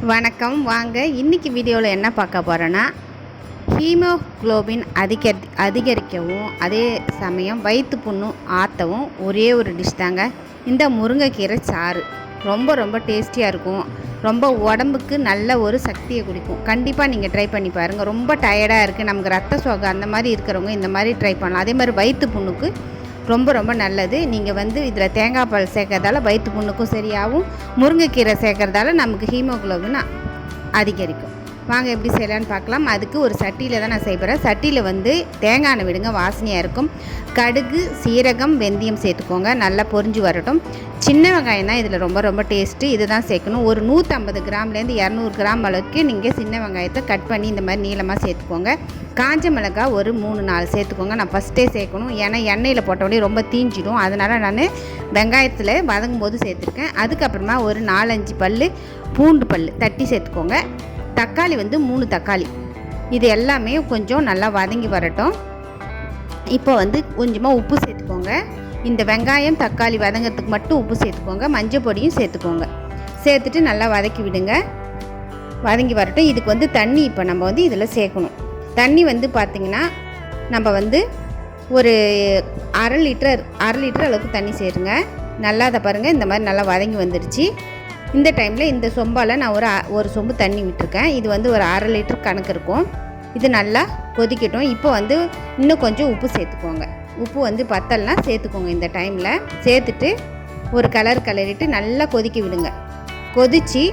வணக்கம். வாங்க இன்றைக்கி வீடியோவில் என்ன பார்க்க போகிறோன்னா, ஹீமோகுளோபின் அதிகரிக்கவும் அதே சமயம் வயிற்று புண்ணும் ஆற்றவும் ஒரே ஒரு டிஷ் தாங்க இந்த முருங்கைக்கீரை சாறு. ரொம்ப டேஸ்டியாக இருக்கும். ரொம்ப உடம்புக்கு நல்ல ஒரு சக்தியை கொடுக்கும். கண்டிப்பாக நீங்கள் ட்ரை பண்ணி பாருங்கள். ரொம்ப டயர்டாக இருக்குது, நமக்கு ரத்த சோகை அந்த மாதிரி இருக்கிறவங்க இந்த மாதிரி ட்ரை பண்ணலாம். அதே மாதிரி வயிற்று புண்ணுக்கு ரொம்ப நல்லது. நீங்கள் இதில் தேங்காய் பால் சேர்க்கறதால வயிற்று புண்ணுக்கும் சரியாகும். முருங்கைக்கீரை சேர்க்கறதால நமக்கு ஹீமோகுளோபின் அதிகரிக்கும். வாங்க எப்படி செய்யலான்னு பார்க்கலாம். அதுக்கு ஒரு சட்டியில் தான் நான் செய்ய போகிறேன். சட்டியில் தேங்காய் எண்ணெய் விடுங்க, வாசனையாக இருக்கும். கடுகு, சீரகம், வெந்தயம் சேர்த்துக்கோங்க. நல்லா பொரிஞ்சு வரட்டும். சின்ன வெங்காயம் தான் இதில் ரொம்ப டேஸ்ட்டு. இது தான் சேர்க்கணும். ஒரு 150 கிராம்லேருந்து 200 கிராம் அளவுக்கு நீங்கள் சின்ன வெங்காயத்தை கட் பண்ணி இந்த மாதிரி நீளமாக சேர்த்துக்கோங்க. காஞ்ச மிளகாய் ஒரு 3-4 சேர்த்துக்கோங்க. நான் ஃபஸ்ட்டே சேர்க்கணும், ஏன்னா எண்ணெயில் போட்டோடனே ரொம்ப தீஞ்சிடும். அதனால் நான் வெங்காயத்தில் வதங்கும் போது சேர்த்துருக்கேன். அதுக்கப்புறமா ஒரு 4-5 பல் பூண்டு பல் தட்டி சேர்த்துக்கோங்க. தக்காளி 3 தக்காளி. இது எல்லாமே கொஞ்சம் நல்லா வதங்கி வரட்டும். இப்போ கொஞ்சமாக உப்பு சேர்த்துக்கோங்க. இந்த வெங்காயம் தக்காளி வதங்கிறதுக்கு மட்டும் உப்பு சேர்த்துக்கோங்க. மஞ்சள் பொடியும் சேர்த்துக்கோங்க. சேர்த்துட்டு நல்லா வதக்கி விடுங்க. வதங்கி வரட்டும். இதுக்கு தண்ணி இப்போ நம்ம இதில் சேர்க்கணும். தண்ணி பார்த்திங்கன்னா நம்ம ஒரு அரை லிட்டர் அளவுக்கு தண்ணி சேருங்க. நல்லா அதை பாருங்கள், இந்த மாதிரி நல்லா வதங்கி வந்துடுச்சு. இந்த டைமில் இந்த சொம்பால் நான் ஒரு சொம்பு தண்ணி விட்டுருக்கேன். இது ஒரு அரை லிட்டர் கணக்கு இருக்கும். இது நல்லா கொதிக்கட்டும். இப்போ இன்னும் கொஞ்சம் உப்பு சேர்த்துக்கோங்க. உப்பு பத்தலைனா சேர்த்துக்கோங்க. இந்த டைமில் சேர்த்துட்டு ஒரு கிளறிட்டு நல்லா கொதிக்க விடுங்க. கொதித்து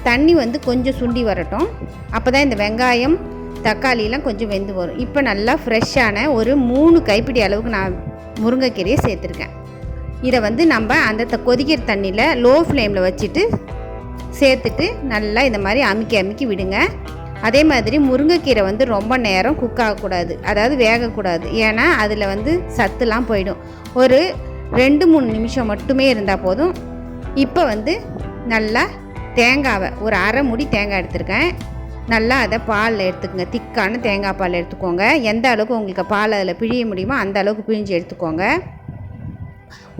தண்ணி கொஞ்சம் சுண்டி வரட்டும். அப்போ தான் இந்த வெங்காயம் தக்காளியெலாம் கொஞ்சம் வெந்து வரும். இப்போ நல்லா ஃப்ரெஷ்ஷான ஒரு 3 கைப்பிடி அளவுக்கு நான் முருங்கைக்கீரையை சேர்த்துருக்கேன். இதை நம்ம அந்த கொதிக்கிற தண்ணியில் லோ ஃப்ளேமில் வச்சுட்டு சேர்த்துட்டு நல்லா இந்த மாதிரி அமுக்கி விடுங்க. அதே மாதிரி முருங்கைக்கீரை ரொம்ப நேரம் குக் ஆகக்கூடாது, அதாவது வேகக்கூடாது. ஏன்னா அதில் சத்துலாம் போயிடும். ஒரு 2-3 நிமிஷம் மட்டுமே இருந்தால் போதும். இப்போ நல்லா தேங்காவை ஒரு அரை மூடி தேங்காய் எடுத்துருக்கேன். நல்லா அதை பாலில் எடுத்துக்கோங்க. திக்கான தேங்காய் பால் எடுத்துக்கோங்க. எந்த அளவுக்கு உங்களுக்கு பால் அதில் பிழிய முடியுமோ அந்த அளவுக்கு பிழிஞ்சு எடுத்துக்கோங்க.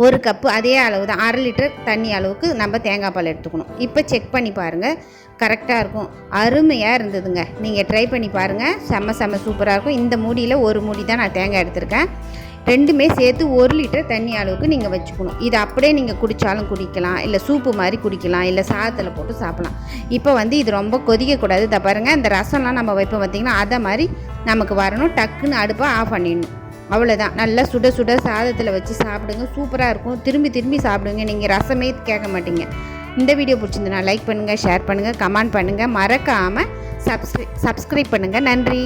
ஒரு கப்பு அதே அளவு தான், அரை லிட்டர் தண்ணி அளவுக்கு நம்ம தேங்காய் பால் எடுத்துக்கணும். இப்போ செக் பண்ணி பாருங்கள், கரெக்டாக இருக்கும். அருமையாக இருந்ததுங்க. நீங்கள் ட்ரை பண்ணி பாருங்கள். செம்ம சூப்பராக இருக்கும். இந்த மூடியில் ஒரு மூடி தான் நான் தேங்காய் எடுத்திருக்கேன். ரெண்டுமே சேர்த்து 1 லிட்டர் தண்ணி அளவுக்கு நீங்கள் வச்சுக்கணும். இது அப்படியே நீங்கள் குடித்தாலும் குடிக்கலாம், இல்லை சூப்பு மாதிரி குடிக்கலாம், இல்லை சாதத்தில் போட்டு சாப்பிடலாம். இப்போ இது ரொம்ப கொதிக்கக்கூடாது. இதை பாருங்கள், இந்த ரசம்லாம் நம்ம வைப்போம் பார்த்திங்கன்னா, அதை மாதிரி நமக்கு வரணும். டக்குன்னு அடுப்பை ஆஃப் பண்ணிடணும். அவ்வளோதான். நல்லா சுட சாதத்தில் வச்சு சாப்பிடுங்க. சூப்பராக இருக்கும். திரும்பி சாப்பிடுங்க. நீங்கள் ரசமே கேட்க மாட்டீங்க. இந்த வீடியோ பிடிச்சிருந்தா லைக் பண்ணுங்கள், ஷேர் பண்ணுங்கள், கமெண்ட் பண்ணுங்கள். மறக்காமல் சப்ஸ்கிரைப் பண்ணுங்கள். நன்றி.